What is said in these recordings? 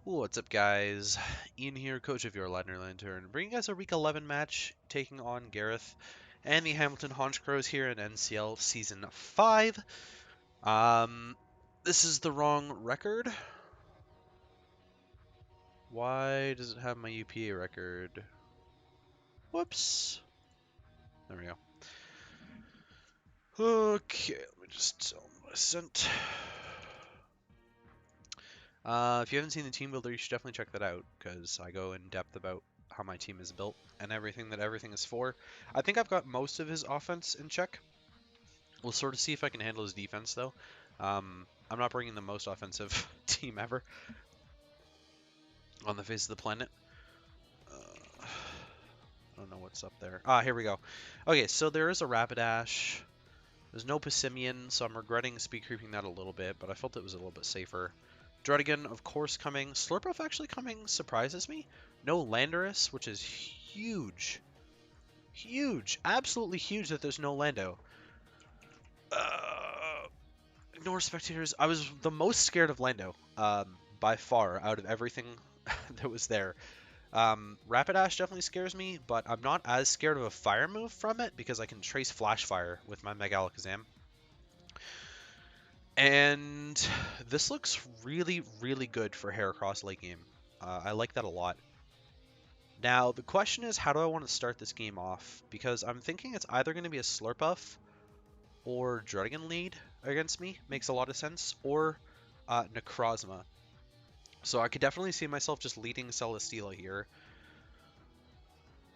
What's up, guys? Ian here, coach of your Ladner Lanturn, bringing us a Week 11 match, taking on Gareth and the Hamilton Honchkrows here in NCL Season 5. This is the wrong record. Why does it have my UPA record? Whoops. There we go. Okay, let me just tell them what I sent. If you haven't seen the team builder, you should definitely check that out, because I go in depth about how my team is built and everything that everything is for. I think I've got most of his offense in check. We'll sort of see if I can handle his defense, though. I'm not bringing the most offensive team ever on the face of the planet. I don't know what's up there. Ah, here we go. Okay, so there is a Rapidash. There's no Passimian, so I'm regretting speed creeping that a little bit, but I felt it was a little bit safer. Druddigan, of course, coming. Slurpuff actually coming surprises me. No Landorus, which is huge. Huge. Absolutely huge that there's no Lando. Ignore spectators. I was the most scared of Lando, by far, out of everything that was there. Rapidash definitely scares me, but I'm not as scared of a fire move from it because I can trace Flash Fire with my Mega Alakazam. And this looks really, really good for Heracross late game. I like that a lot. Now, the question is, how do I want to start this game off? Because I'm thinking it's either going to be a Slurpuff or Druddigan lead against me. Makes a lot of sense. Or Necrozma. So I could definitely see myself just leading Celesteela here.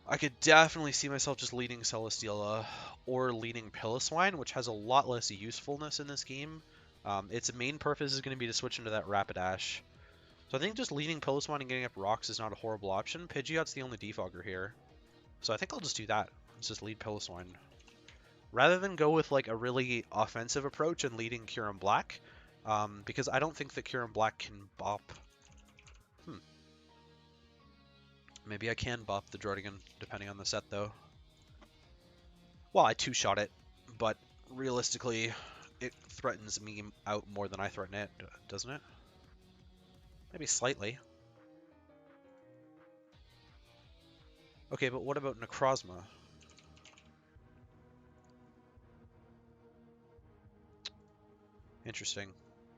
I could definitely see myself just leading Celesteela or leading Piloswine, which has a lot less usefulness in this game. Its main purpose is going to be to switch into that Rapidash. So I think just leading Piloswine and getting up rocks is not a horrible option. Pidgeot's the only defogger here. So I think I'll just do that. Let's just lead Piloswine. Rather than go with like a really offensive approach and leading Kyurem-Black, because I don't think that Kyurem-Black can bop. Maybe I can bop the Druddigan, depending on the set, though. Well, I two-shot it, but realistically, it threatens me out more than I threaten it, doesn't it? Maybe slightly. Okay, but what about Necrozma? Interesting.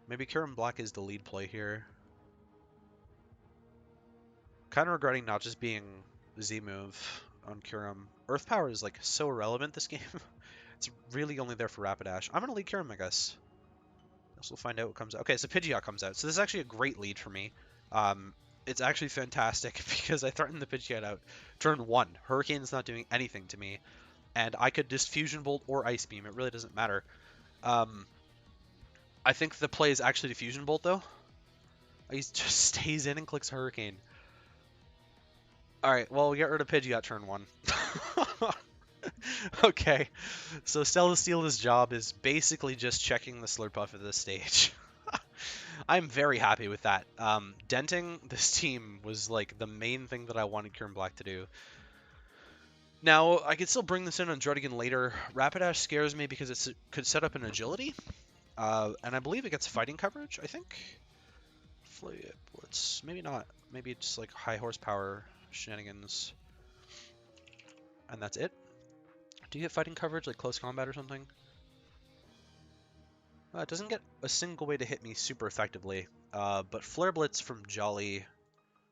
Maybe Kyurem-Black is the lead play here. Kind of regretting not just being Z-move on Kyurem. Earth Power is like so irrelevant this game. It's really only there for Rapidash. I'm going to lead Kyurem, I guess. Guess we'll find out what comes out. Okay, so Pidgeot comes out. So this is actually a great lead for me. It's actually fantastic because I threatened the Pidgeot out. Turn 1. Hurricane's not doing anything to me. And I could just Fusion Bolt or Ice Beam. It really doesn't matter. I think the play is actually to Fusion Bolt, though. He just stays in and clicks Hurricane. Alright, well, we get rid of Pidgeot turn 1. Okay, so Celesteela's job is basically just checking the Slurpuff at this stage. I'm very happy with that. Denting this team was like the main thing that I wanted Kyurem-Black to do. Now, I could still bring this in on Druddigan later. Rapidash scares me because it could set up an agility. And I believe it gets fighting coverage, I think. Let's maybe not. Maybe it's like high horsepower shenanigans. And that's it. Do you get fighting coverage, like close combat or something? It doesn't get a single way to hit me super effectively, but Flare Blitz from Jolly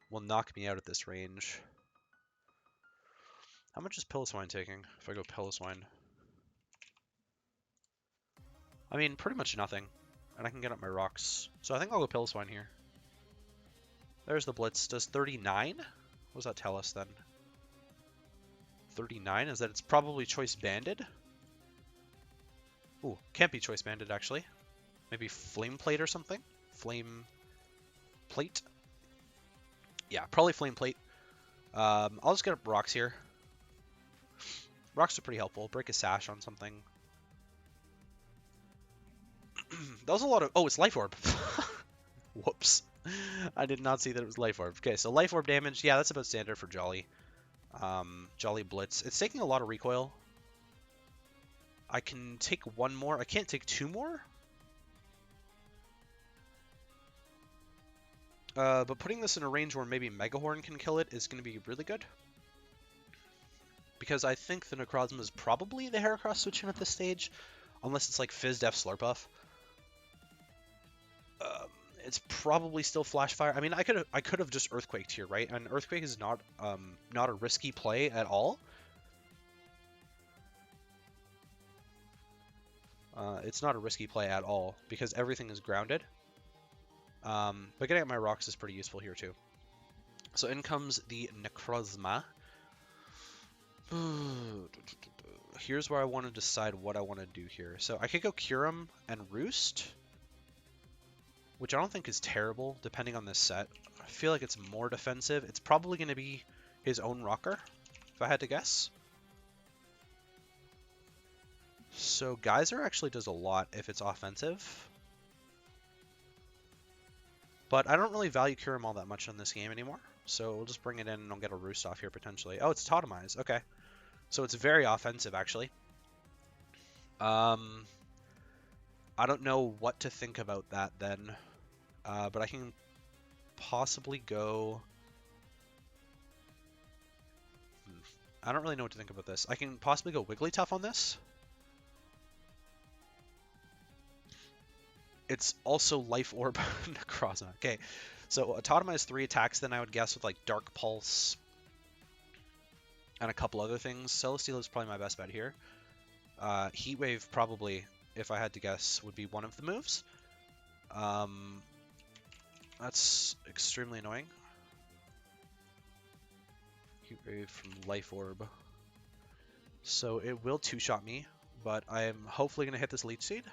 will knock me out at this range. How much is Piloswine taking if I go Piloswine? I mean, pretty much nothing, and I can get up my rocks. So I think I'll go Piloswine here. There's the Blitz. Does 39? What does that tell us then? 39 is that it's probably Choice Banded. Ooh, can't be Choice Banded actually. Maybe Flame Plate or something? Flame Plate? Yeah, probably Flame Plate. I'll just get up rocks here. Rocks are pretty helpful. Break a sash on something. That was a lot of... Oh, it's Life Orb. Whoops. I did not see that it was Life Orb. Okay, so Life Orb damage. Yeah, that's about standard for Jolly. Jolly Blitz. It's taking a lot of recoil. I can take one more. I can't take two more? But putting this in a range where maybe Megahorn can kill it is going to be really good. Because I think the Necrozma is probably the Heracross switch in at this stage. Unless it's like Fizz Def Slurpuff. It's probably still Flash Fire. I mean, I could have just Earthquaked here, right? And Earthquake is not a risky play at all. It's not a risky play at all because everything is grounded. But getting at my rocks is pretty useful here too. So in comes the Necrozma. Here's where I want to decide what I want to do here. So I could go Kyurem and Roost, which I don't think is terrible depending on this set. I feel like it's more defensive. It's probably going to be his own rocker, if I had to guess. So Geyser actually does a lot if it's offensive. But I don't really value Kyurem all that much in this game anymore. So we'll just bring it in and I'll get a Roost off here potentially. Oh, it's Totemize. Okay. So it's very offensive actually. I don't know what to think about that then. But I can possibly go... I don't really know what to think about this. I can possibly go Wigglytuff on this. It's also Life Orb Necrozma. Okay, so Totemize has 3 attacks, then I would guess with like Dark Pulse and a couple other things. Celesteela is probably my best bet here. Heat Wave probably, if I had to guess, would be one of the moves. That's extremely annoying. Heat Wave from Life Orb. So it will 2-shot me, but I am hopefully going to hit this Leech Seed.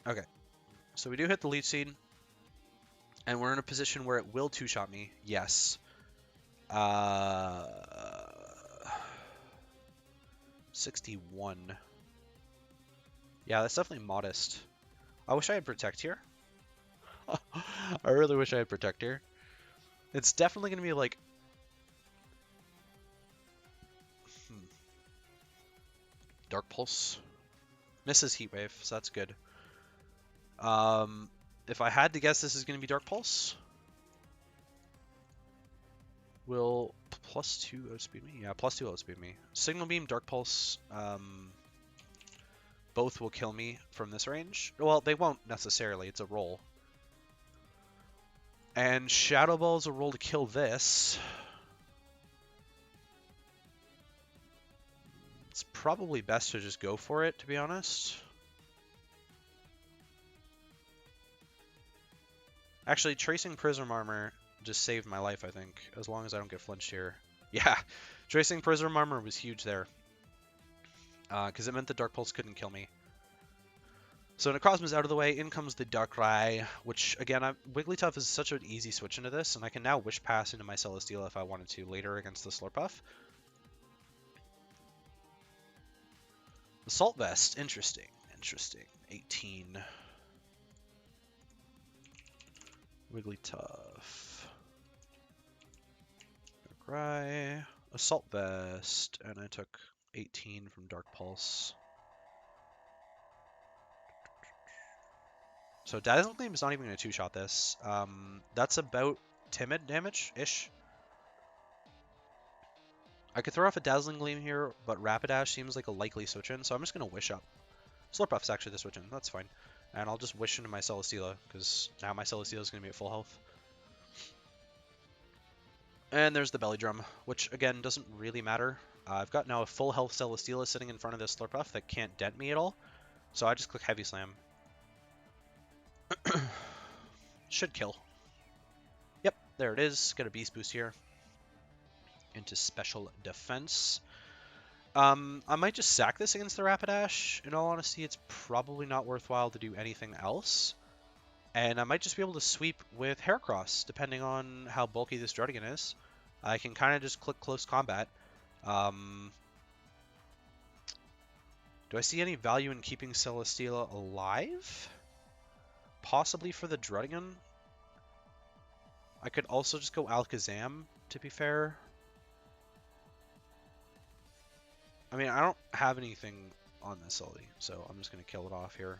Okay, so we do hit the Leech Seed, and we're in a position where it will 2-shot me. Yes. 61. Yeah, that's definitely modest. I wish I had Protect here. I really wish I had Protect here. It's definitely going to be like... Dark Pulse. Misses Heat Wave, so that's good. If I had to guess, this is going to be Dark Pulse. Will +2 outspeed me? Yeah, +2 outspeed me. Signal Beam, Dark Pulse, both will kill me from this range. Well, they won't necessarily. It's a roll. And Shadow Ball is a roll to kill this. It's probably best to just go for it, to be honest. Actually, Tracing Prism Armor just saved my life, I think, as long as I don't get flinched here. Yeah, Tracing Prism Armor was huge there. Because it meant the Dark Pulse couldn't kill me. So Necrozma's out of the way, in comes the Darkrai, which, again, Wigglytuff is such an easy switch into this, and I can now Wish Pass into my Celesteela if I wanted to later against the Slurpuff. Assault Vest, interesting, interesting. 18. Wigglytuff. Darkrai. Assault Vest, and I took 18 from Dark Pulse. So Dazzling Gleam is not even going to 2-shot this. That's about Timid damage-ish. I could throw off a Dazzling Gleam here, but Rapidash seems like a likely switch-in, so I'm just going to Wish up. Slurpuff's actually the switch-in, that's fine. And I'll just Wish into my Celesteela, because now my Celesteela is going to be at full health. And there's the Belly Drum, which, again, doesn't really matter. I've got now a full health Celesteela sitting in front of this Slurpuff that can't dent me at all. So I just click Heavy Slam. Should kill. Yep, there it is. Get a Beast Boost here. Into Special Defense. I might just sack this against the Rapidash. In all honesty, it's probably not worthwhile to do anything else. And I might just be able to sweep with Heracross, depending on how bulky this Druddigon is. I can kind of just click Close Combat. Do I see any value in keeping Celesteela alive? Possibly for the Druddigon. I could also just go Alakazam, to be fair. I mean, I don't have anything on this Sully, so I'm just going to kill it off here.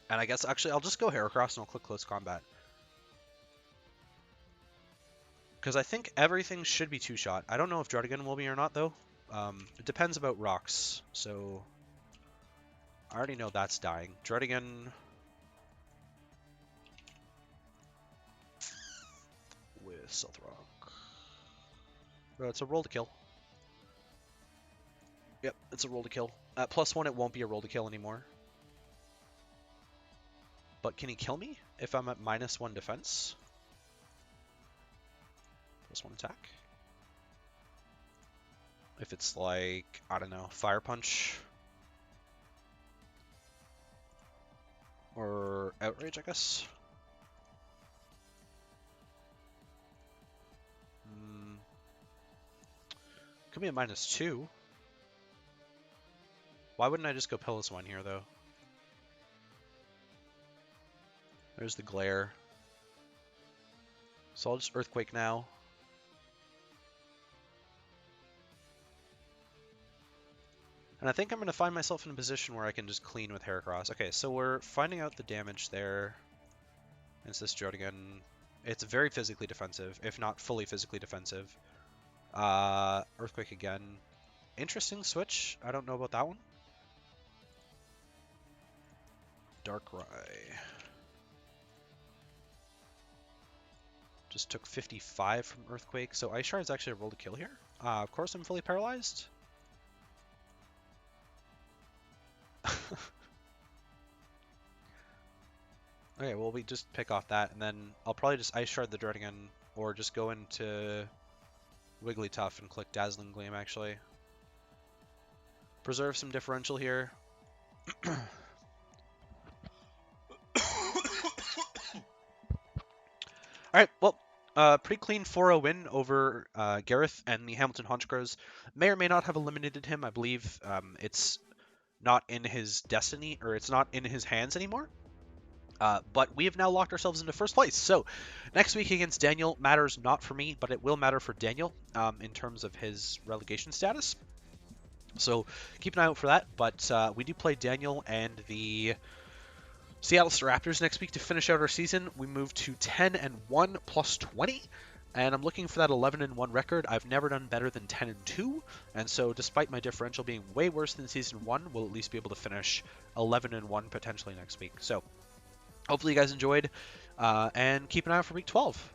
And I guess actually I'll just go Heracross and I'll click Close Combat. Because I think everything should be two-shot. I don't know if Druddigon will be or not, though. It depends about rocks. So I already know that's dying. Druddigon with Stealth Rock. It's a roll to kill. Yep, it's a roll to kill. At +1, it won't be a roll to kill anymore. But can he kill me if I'm at -1 defense? +1 attack. If it's like, I don't know, Fire Punch. Or Outrage, I guess. Could be a -2. Why wouldn't I just go Piloswine here, though? There's the Glare. So I'll just Earthquake now. And I think I'm going to find myself in a position where I can just clean with Heracross. Okay, so we're finding out the damage there. It's this Druddigon. It's very physically defensive, if not fully physically defensive. Earthquake again. Interesting switch. I don't know about that one. Darkrai. Just took 55 from Earthquake, so Ice Shard is actually a roll to kill here. Of course I'm fully paralyzed. Okay, well we just pick off that, and then I'll probably just Ice Shard the Druddigon, or just go into Wigglytuff and click Dazzling Gleam, actually. Preserve some differential here. Alright, well, pretty clean 4-0 win over Gareth and the Hamilton Honchkrows. May or may not have eliminated him. I believe it's not in his destiny, or it's not in his hands anymore. But we have now locked ourselves into first place. So next week against Daniel matters not for me, but it will matter for Daniel in terms of his relegation status. So keep an eye out for that. But we do play Daniel and the Seattle Raptors next week to finish out our season. We move to 10-1 plus 20. And I'm looking for that 11-1 record. I've never done better than 10-2, and so despite my differential being way worse than Season 1, we'll at least be able to finish 11-1 potentially next week. So hopefully you guys enjoyed, and keep an eye out for Week 12.